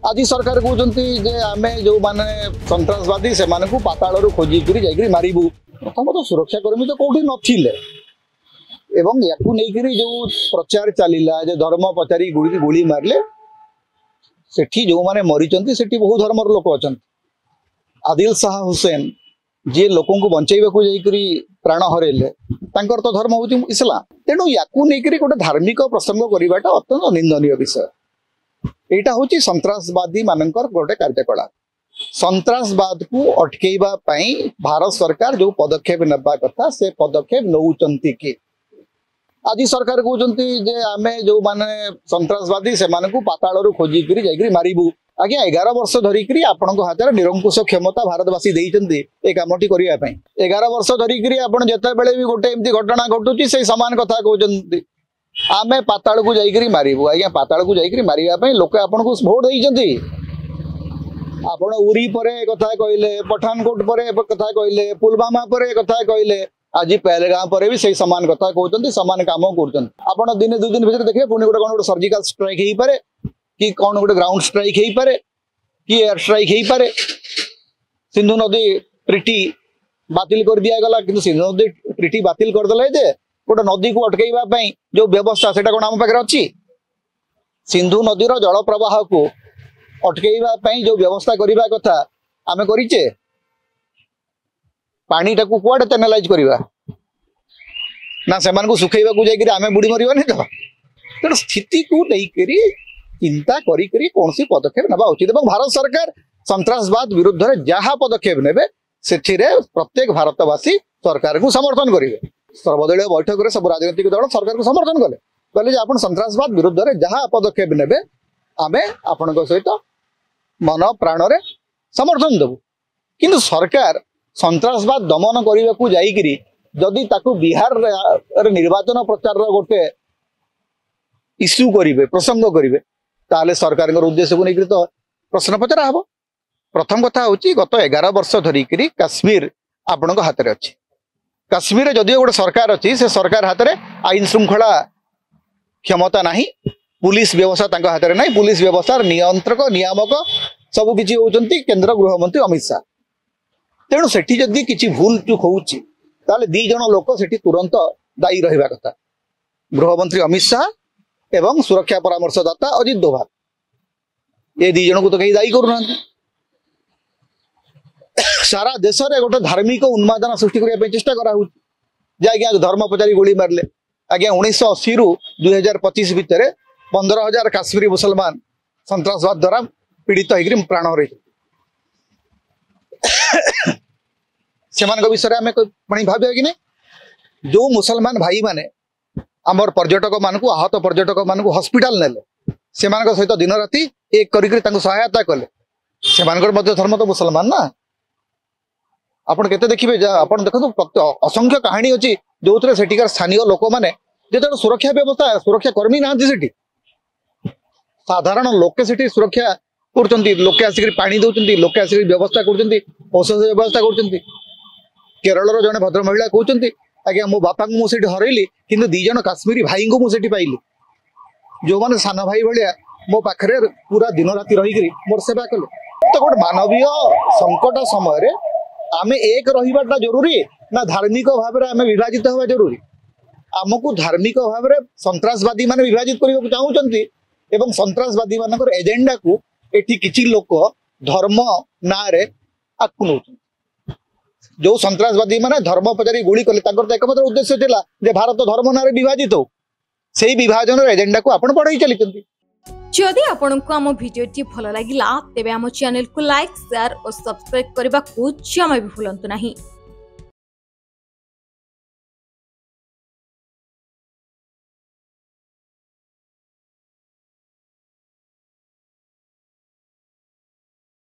आज सरकार कहते जे आम जो माने सन्त्रासवादी से पाताल खोजिक मारू प्रथम तो सुरक्षाकर्मी तो कौटी नथिले एवं या जो प्रचार चलला धर्म पचारि गुली मारे सेठी जो माने मरीचंती सेठी बहु धर्मर लोक अच्छा आदिल शाह हुसैन जी लोकों को बंचाइबा जाइकरी प्राण हरेले तो धर्म हूँ इस्लाम तेणु या गोटे धार्मिक प्रसंग करवाटा अत्यंत निंदनीय विषय यहाँ हूँ सन्त्रासवादी मानकर गोटे कार्यकलाप सन्त्रासवाद को अटकेबा भारत सरकार जो पदक्षेप नेबा कथा से पदक्षेप नौचंती कि आज सरकार कहते जे आम जो माने सन्त्रासवादी से पाताल खोजिक मारू आज्ञा 11 वर्ष धरिक आपण हाथ में निरंकुश क्षमता भारतवासी देते ये कमटी करने 11 वर्ष धरिक जिते बड़े भी गोटे एमती घटना घटुची से सामान कथा कहते आमे पाताल को जाइकरी मारिबु आज्ञा पाताल को जाइकरी मारिबा लोक आपन को भोट देइचंती आपण उरी परे कथा कहले पठानकोट परे कथा कहले पुलवामा परे कथा कहले आज पहलगाम पर भी सही सामान कथा कहते सामान काम कर दिने 2 दिन भीतर देखिए पुणी गोटे सर्जिकल स्ट्राइक हो पारे कि कौन गोटे ग्राउंड स्ट्राइक हो पारे कि एयर स्ट्राइक हो पारे सिंधु नदी ट्रिटी बातिल कर दिया गला कि सिंधु नदी ट्रिटी बातिल करदे जे गोटे नदी को अटकईवा जो व्यवस्था से आम पाखे अच्छी सिंधु नदीर जल प्रवाह को अटकईवा जो व्यवस्था करने कथा आम करीचे पानी टाकू कुआडे चैनलाइज करवा ना से सुखैवा जाकर आम बुड़ी मरवानी तो तेणु स्थिति को लेकर चिंता करी कौन सी पदक्षेप नेबा उचित भारत सरकार सन्त्रासवाद विरुद्ध में जहाँ पदक्षेप नेबे से प्रत्येक भारतवासी सरकार को समर्थन करेंगे सर्वदलीय बैठक में सब राजनीतिक दल सरकार को समर्थन कले कहले आप सन्त्रासवाद विरुद्ध में जहाँ पदक्षेप नेबे आम आपण सहित मन प्राण समर्थन देबू किंतु सरकार सन्त्रासवाद दमन करने को जाइकरी जदि ताकू बिहार रे निर्वाचन प्रचार गोटे इश्यू करेंगे प्रसंग करेंगे ताले सरकार उद्देश्य को लेकर तो प्रश्न पचरा हम प्रथम कथा हूँ गत 11 वर्ष धरिक काश्मीर आपण हाथ में अच्छी काश्मीर जदि गोटे सरकार अच्छी से सरकार हाथ में आईन श्रृंखला क्षमता नहीं पुलिस व्यवस्था हाथ में नहीं पुलिस व्यवस्था नियंत्रक नियामक सबकि होती केंद्र गृहमंत्री अमित शाह तेणु सेठी जदि किसी भूल चूक होउची ताले 2 जन लोक सेठी तुरंत दायी रहिबा कथा गृहमंत्री अमित शाह एवं सुरक्षा परामर्शदाता अजित डोभाल ये 2 जन को तो कहीं दायी करूना सारा देश में गोटे धार्मिक उन्मादना सृष्टि करने चेष्टा करा आज्ञा धर्म पचारि गोली मारे आज्ञा 1980 रु 2025 भितर 15,000 काश्मीरी मुसलमान सन्त्रासवाद द्वारा पीड़ित होकर प्राण हर से विषय आम भाव कि नहीं जो मुसलमान भाई माने आमर पर्यटक मान आहत पर्यटक मान हॉस्पिटल नेले से सहित दिन राति एक कर सहायता कले से धर्म तो मुसलमान ना आपन केते देखिबे आपन देखो असंख्य कहानी अच्छी जो थे सेठिकार स्थानीय लोक मैंने जो सुरक्षा व्यवस्था सुरक्षा कर्मी ना साधारण लोके से सुरक्षा कर लोके आसिक पानी दौरान लोके आसिक व्यवस्था कर औषध व्यवस्था कर केरल जड़े भद्र महिला कहते आज्ञा मो बापा को मुझे हरैली कि 2 जन काश्मीरी भाई को मुझे पाइली जो मैंने सान भाई भाया मो पाखे पूरा दिन राति रही मोर सेवा कले तो गोटे मानवीय संकट समय आम एक रहा जरूरी ना धार्मिक भाव में आम विभाजित हवा जरूरी आमको धार्मिक भाव में सन्त्रासवादी माने विभाजित करने चाहते एवं सन्त्रासवादी मान एजेंडा को एटी किछि लोक धर्म ना रे आकु नौ जो सन्त्रासवादी माने धर्म पचारि गुली कले तो एकमात्र उद्देश्य थिला जे भारत धर्म ना रे विभाजित हो सेही विभाजन एजेंडा को आपण पढ़ाई चलितंती जदि आपनको आम भिडियोटी भल लागिला तेबे आम चैनल को लाइक शेयर और सब्सक्राइब करबा को जमा भी भूलंतु नहीं।